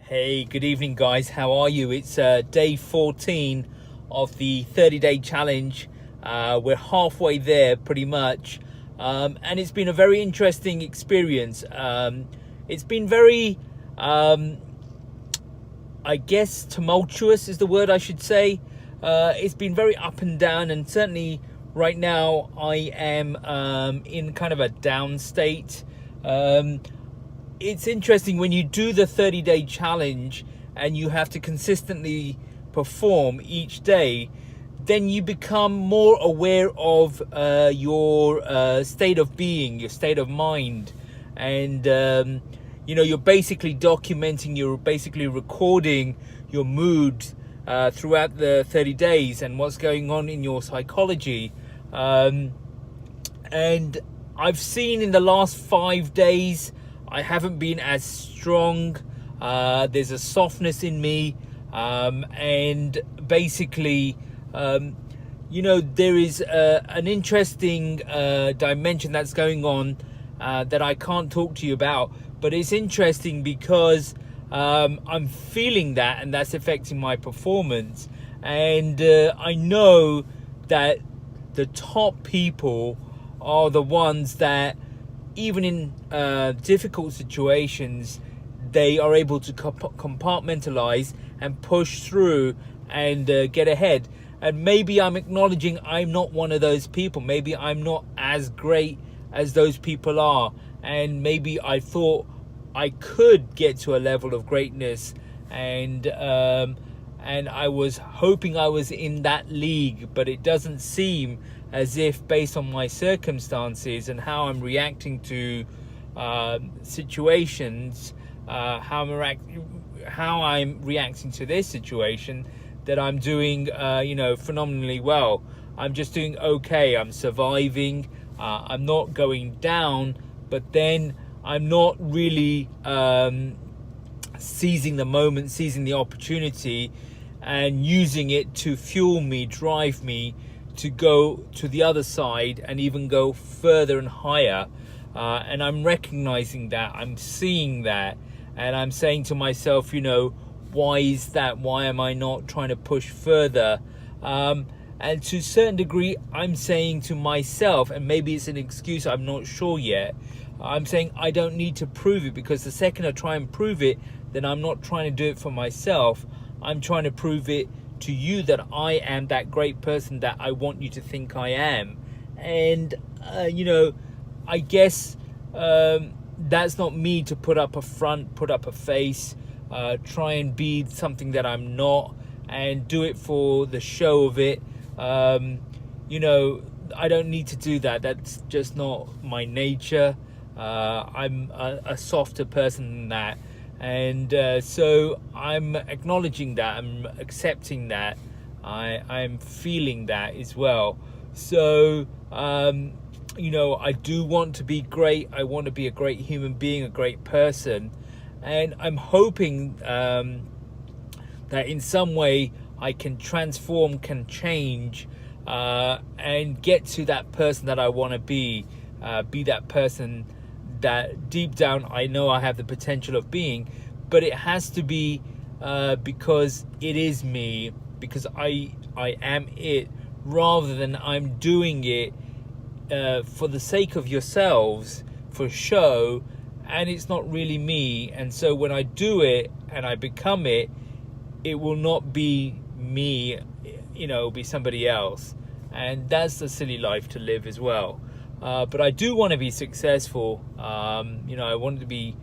Hey, good evening, guys. How are you? It's day 14 of the 30-day challenge. We're halfway there, pretty much. And it's been a very interesting experience. It's been very, I guess, tumultuous is the word I should say. It's been very up and down, and certainly right now I am in kind of a down state. It's interesting when you do the 30-day challenge and you have to consistently perform each day, then you become more aware of your state of being, your state of mind. And, you're basically documenting, you're basically recording your mood throughout the 30 days and what's going on in your psychology. And I've seen in the last 5 days, I haven't been as strong. There's a softness in me. And basically, there is an interesting dimension that's going on that I can't talk to you about. But it's interesting because I'm feeling that, and that's affecting my performance. And I know that the top people are the ones that, even in difficult situations, they are able to compartmentalize and push through and get ahead. And maybe I'm acknowledging I'm not one of those people. Maybe I'm not as great as those people are. And maybe I thought I could get to a level of greatness, and I was hoping I was in that league, but it doesn't seem as if, based on my circumstances and how I'm reacting to situations, how I'm reacting to this situation, that I'm doing, phenomenally well. I'm just doing okay. I'm surviving. I'm not going down, but then I'm not really seizing the moment, seizing the opportunity, and using it to fuel me, drive me to go to the other side and even go further and higher. And I'm recognizing that, I'm seeing that, and I'm saying to myself, why is that? Why am I not trying to push further? And to a certain degree, I'm saying to myself, and maybe it's an excuse, I'm not sure yet, I'm saying I don't need to prove it, because the second I try and prove it, then I'm not trying to do it for myself. I'm trying to prove it to you that I am that great person that I want you to think I am. And I guess that's not me to put up a front, put up a face, try and be something that I'm not, and do it for the show of it. I don't need to do that. That's just not my nature. I'm a softer person than that. And so I'm acknowledging that, I'm accepting that, I'm feeling that as well. So, I do want to be great. I want to be a great human being, a great person. And I'm hoping that in some way I can transform, can change, and get to that person that I want to be that person that deep down I know I have the potential of being. But it has to be because it is me, because I am it, rather than I'm doing it for the sake of yourselves, for show, and it's not really me. And so when I do it and I become it, it will not be me, it'll be somebody else. And that's a silly life to live as well. But I do want to be successful. I want to be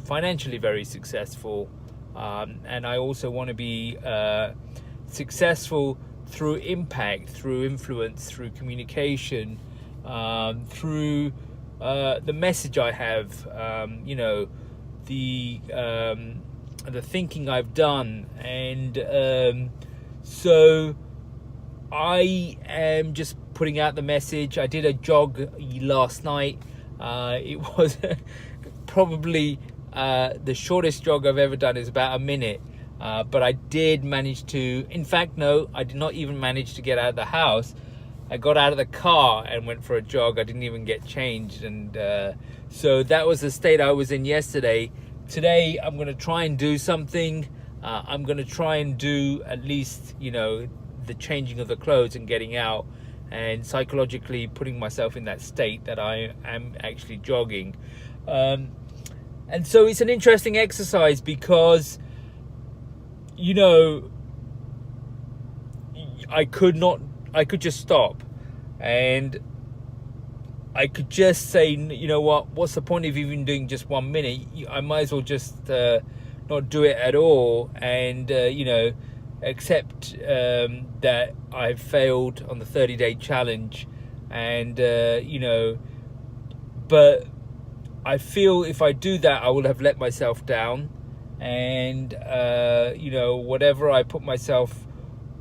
financially very successful. And I also want to be successful through impact, through influence, through communication, through the message I have, the thinking I've done. And so I am just putting out the message. I did a jog last night. It was probably the shortest jog I've ever done, is about a minute. But I did manage to, in fact, no, I did not even manage to get out of the house. I got out of the car and went for a jog. I didn't even get changed. And so that was the state I was in yesterday. today I'm going to try and do something. I'm going to try and do at least, the changing of the clothes and getting out and psychologically putting myself in that state that I am actually jogging. And so it's an interesting exercise because, I could just stop and I could just say, what's the point of even doing just 1 minute? I might as well just not do it at all and, accept that I've failed on the 30-day challenge. And, but I feel if I do that, I will have let myself down. And, whatever I put myself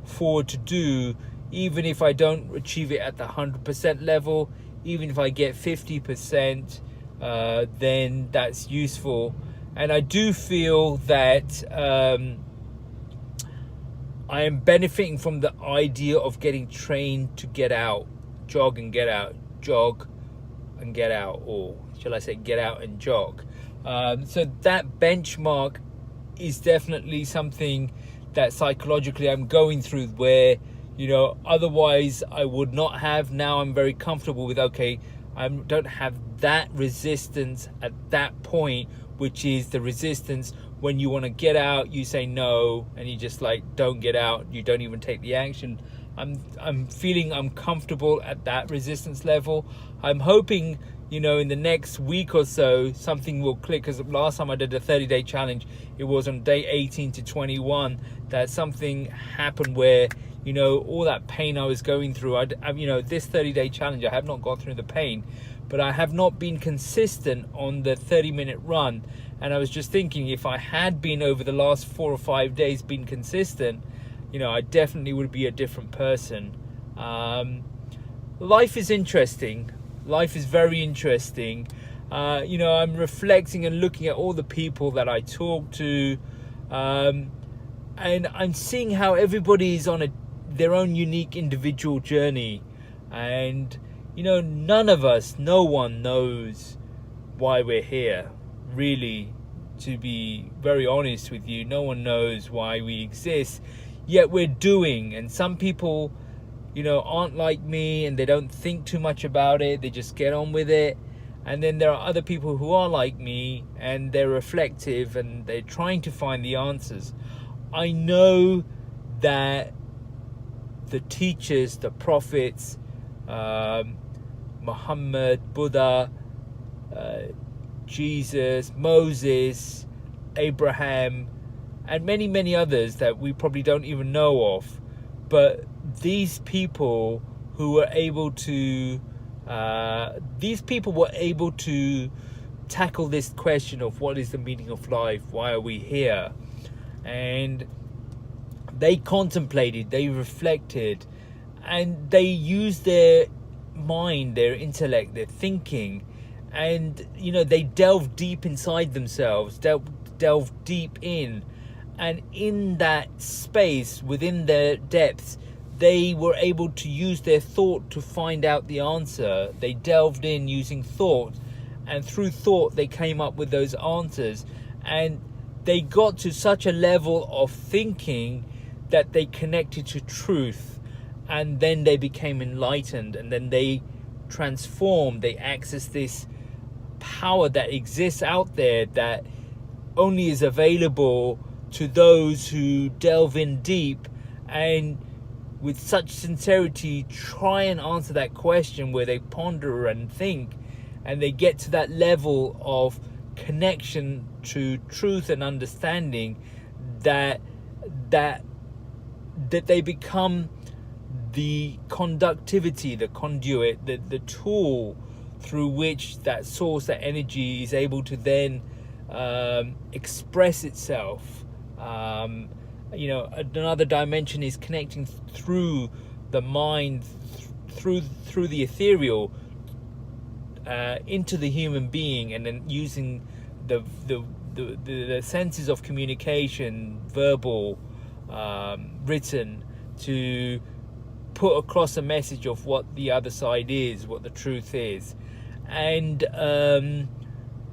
forward to do, even if I don't achieve it at the 100% level, even if I get 50%, then that's useful. And I do feel that I am benefiting from the idea of getting trained to get out, jog and get out, jog and get out, or shall I say get out and jog. So that benchmark is definitely something that psychologically I'm going through where, otherwise I would not have. Now I'm very comfortable with, okay, I don't have that resistance at that point, which is the resistance when you want to get out, you say no, and you just don't get out, you don't even take the action. I'm feeling I'm comfortable at that resistance level. I'm hoping, in the next week or so, something will click, because last time I did a 30-day challenge, it was on day 18 to 21 that something happened where, all that pain I was going through, this 30-day challenge, I have not gone through the pain, but I have not been consistent on the 30-minute run. And I was just thinking, if I had been over the last 4 or 5 days been consistent, I definitely would be a different person. Life is interesting. Life is very interesting. I'm reflecting and looking at all the people that I talk to, and I'm seeing how everybody is on their own unique individual journey. And, none of us, no one knows why we're here. Really, to be very honest with you, no one knows why we exist, yet we're doing. And some people, aren't like me and they don't think too much about it, they just get on with it. And then there are other people who are like me and they're reflective and they're trying to find the answers. I know that the teachers, the prophets, Muhammad, Buddha, Jesus, Moses, Abraham, and many, many others that we probably don't even know of. But these people who were able to, tackle this question of what is the meaning of life, why are we here? And they contemplated, they reflected, and they used their mind, their intellect, their thinking, and they delved deep inside themselves, delved deep in, and in that space, within their depths, they were able to use their thought to find out the answer. They delved in using thought, and through thought they came up with those answers, and they got to such a level of thinking that they connected to truth, and then they became enlightened, and then they transformed, they accessed this power that exists out there that only is available to those who delve in deep and with such sincerity try and answer that question, where they ponder and think and they get to that level of connection to truth and understanding that they become the conductivity, the conduit, the tool through which that source, that energy is able to then express itself. Another dimension is connecting through the mind, through the ethereal, into the human being, and then using the senses of communication, verbal, written, to put across a message of what the other side is, what the truth is. And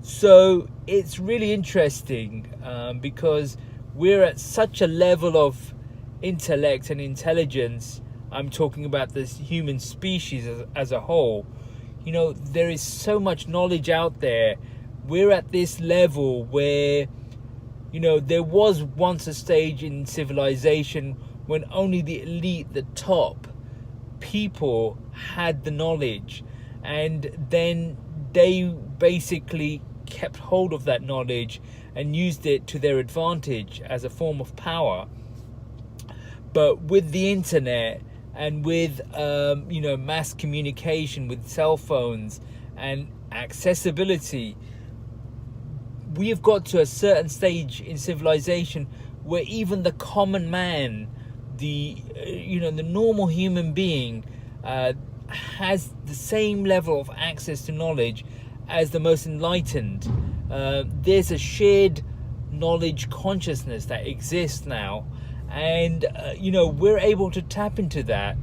So it's really interesting, because we're at such a level of intellect and intelligence. I'm talking about this human species as a whole. You know, there is so much knowledge out there. We're at this level where, you know, there was once a stage in civilization when only the elite, the top people had the knowledge, and then they basically kept hold of that knowledge and used it to their advantage as a form of power. But with the internet and with mass communication, with cell phones and accessibility, we have got to a certain stage in civilization where even the common man, the normal human being, has the same level of access to knowledge as the most enlightened. There's a shared knowledge consciousness that exists now, and we're able to tap into that.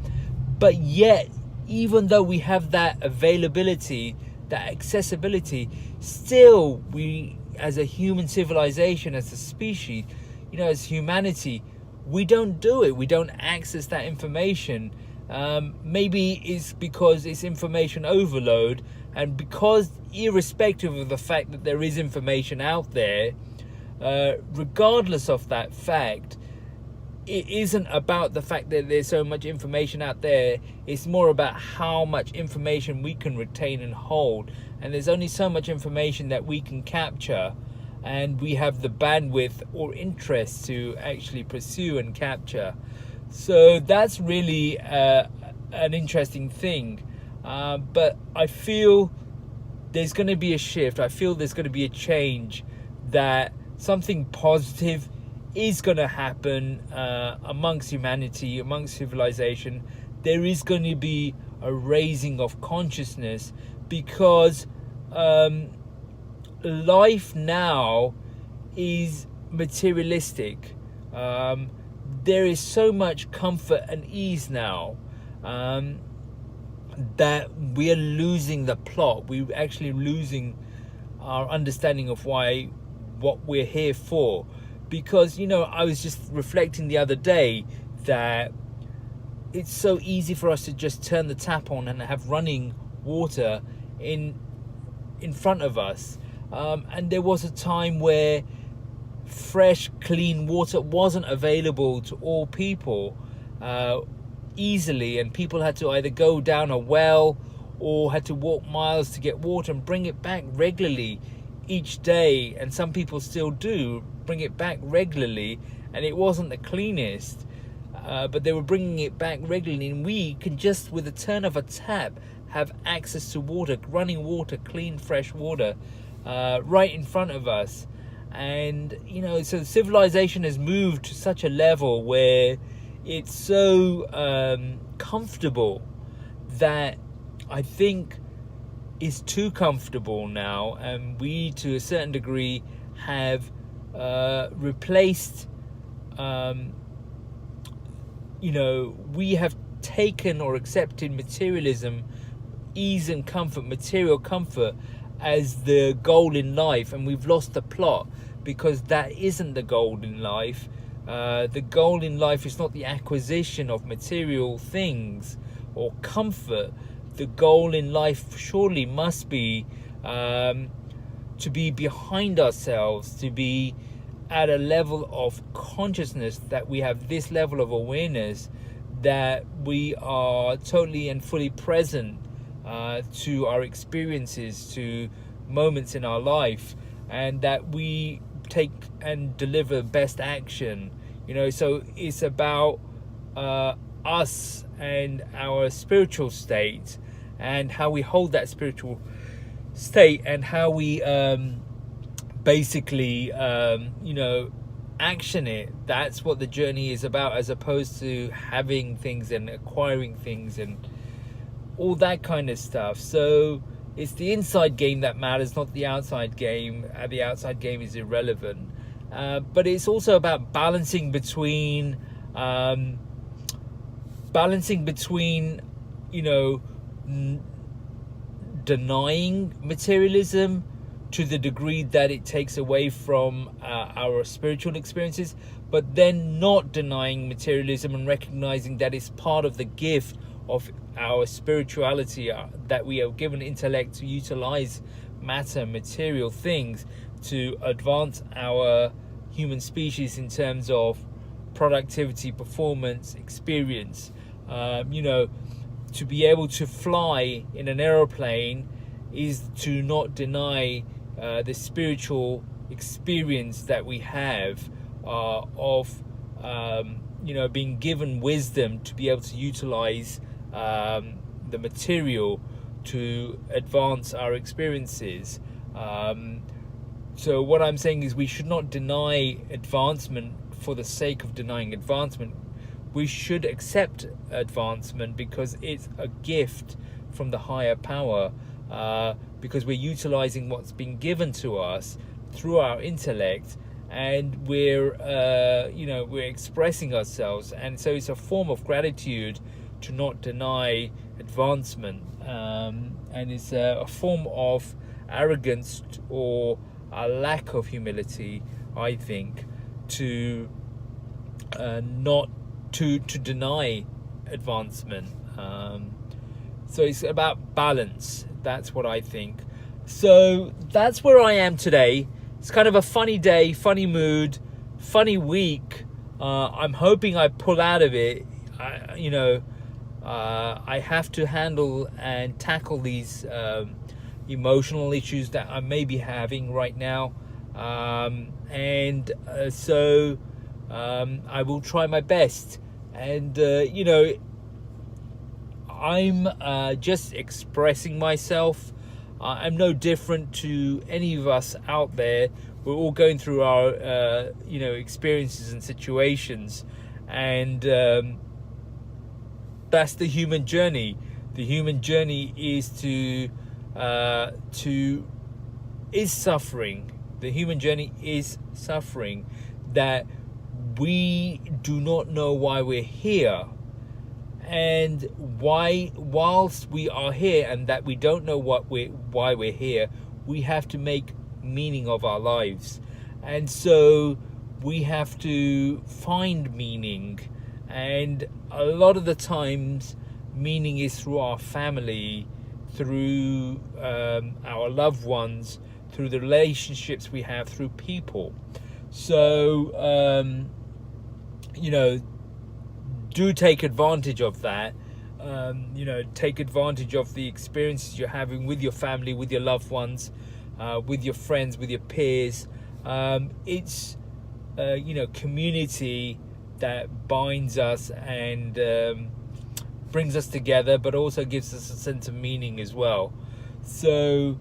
But yet, even though we have that availability, that accessibility, still we, as a human civilization, as a species, as humanity, we don't do it. We don't access that information. Maybe it's because it's information overload, and because, irrespective of the fact that there is information out there, regardless of that fact, it isn't about the fact that there's so much information out there. It's more about how much information we can retain and hold. And there's only so much information that we can capture, and we have the bandwidth or interest to actually pursue and capture. So that's really an interesting thing. But I feel there's going to be a shift. I feel there's going to be a change, that something positive is going to happen amongst humanity, amongst civilization. There is going to be a raising of consciousness, because life now is materialistic. There is so much comfort and ease now, that we are losing the plot. We're actually losing our understanding of what we're here for. Because, I was just reflecting the other day that it's so easy for us to just turn the tap on and have running water in front of us. And there was a time where fresh, clean water wasn't available to all people easily, and people had to either go down a well or had to walk miles to get water and bring it back regularly each day. And some people still do bring it back regularly, and it wasn't the cleanest, but they were bringing it back regularly, and we can just, with the turn of a tap, have access to water, running water, clean, fresh water, right in front of us. And so civilization has moved to such a level where it's so comfortable that I think it's too comfortable now, and we, to a certain degree, have replaced, we have taken or accepted materialism, ease and comfort, material comfort, as the goal in life, and we've lost the plot, because that isn't the goal in life. The goal in life is not the acquisition of material things or comfort. The goal in life surely must be to be behind ourselves, to be at a level of consciousness, that we have this level of awareness, that we are totally and fully present to our experiences, to moments in our life, and that we take and deliver best action. So it's about us and our spiritual state, and how we hold that spiritual state, and how we basically action it. That's what the journey is about, as opposed to having things and acquiring things and all that kind of stuff. So it's the inside game that matters, not the outside game. The outside game is irrelevant. But it's also about balancing between denying materialism, to the degree that it takes away from our spiritual experiences, but then not denying materialism and recognizing that it's part of the gift of our spirituality, that we are given intellect to utilize matter, material things, to advance our human species in terms of productivity, performance, experience. To be able to fly in an aeroplane is to not deny the spiritual experience that we have of being given wisdom to be able to utilize the material to advance our experiences. So what I'm saying is we should not deny advancement for the sake of denying advancement. We should accept advancement because it's a gift from the higher power, because we're utilizing what's been given to us through our intellect, and we're expressing ourselves, and so it's a form of gratitude to not deny advancement, and it's a form of arrogance or a lack of humility, I think, to not to deny advancement. So it's about balance. That's what I think. So that's where I am today. It's kind of a funny day, funny mood, funny week. I'm hoping I pull out of it. I have to handle and tackle these emotional issues that I may be having right now, so I will try my best, and I'm just expressing myself. I'm no different to any of us out there. We're all going through our experiences and situations, and that's the human journey. The human journey is suffering. The human journey is suffering, that we do not know why we're here, and whilst we are here, and that we don't know why we're here, we have to make meaning of our lives, and so we have to find meaning, and a lot of the times meaning is through our family, through our loved ones, through the relationships we have, through people. So do take advantage of that. Take advantage of the experiences you're having with your family, with your loved ones, with your friends, with your peers. It's community that binds us and brings us together, but also gives us a sense of meaning as well. So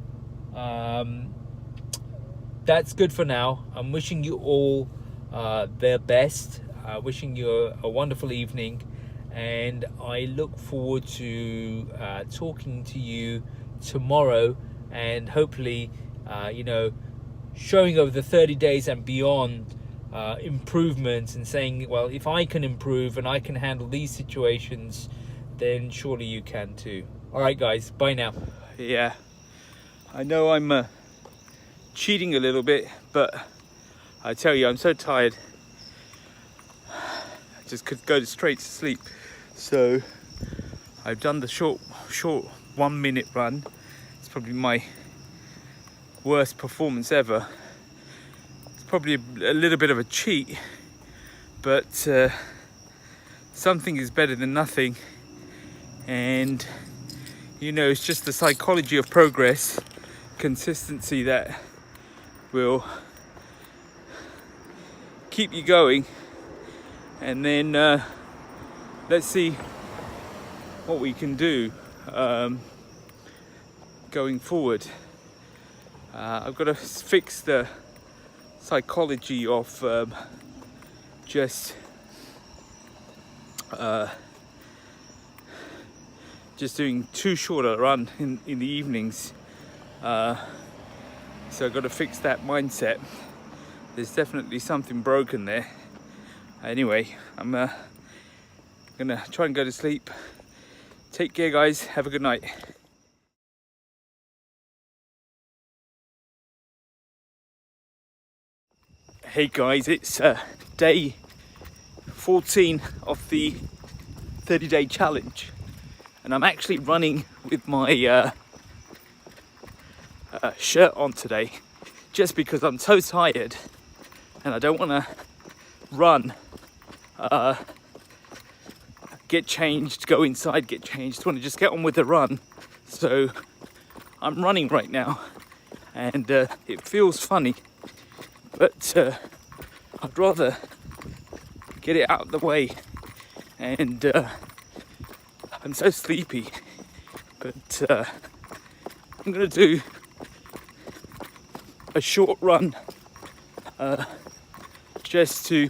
that's good for now. I'm wishing you all the best, wishing you a wonderful evening, and I look forward to talking to you tomorrow, and hopefully showing over the 30 days and beyond improvements, and saying, well, if I can improve and I can handle these situations, then surely you can too. All right, guys, bye now. Yeah, I know I'm cheating a little bit, but I tell you, I'm so tired. I just could go straight to sleep. So I've done the short 1 minute run. It's probably my worst performance ever. It's probably a little bit of a cheat, but something is better than nothing. And it's just the psychology of progress, consistency, that will keep you going. And then let's see what we can do going forward. I've got to fix the psychology of just doing too short a run in the evenings. So I've got to fix that mindset. There's definitely something broken there. Anyway, I'm gonna try and go to sleep. Take care, guys. Have a good night. Hey guys, it's day 14 of the 30-day challenge, and I'm actually running with my shirt on today just because I'm so tired and I don't want to run, get changed, go inside, get changed. I want to just get on with the run. So I'm running right now, and it feels funny, but I'd rather get it out of the way. And I'm so sleepy, but I'm gonna do a short run just to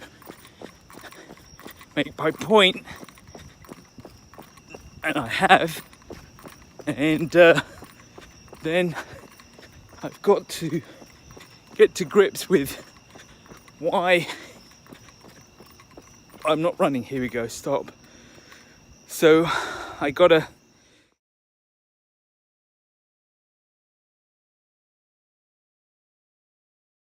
make my point, and I have, and then I've got to get to grips with why I'm not running. Here we go, stop. So I gotta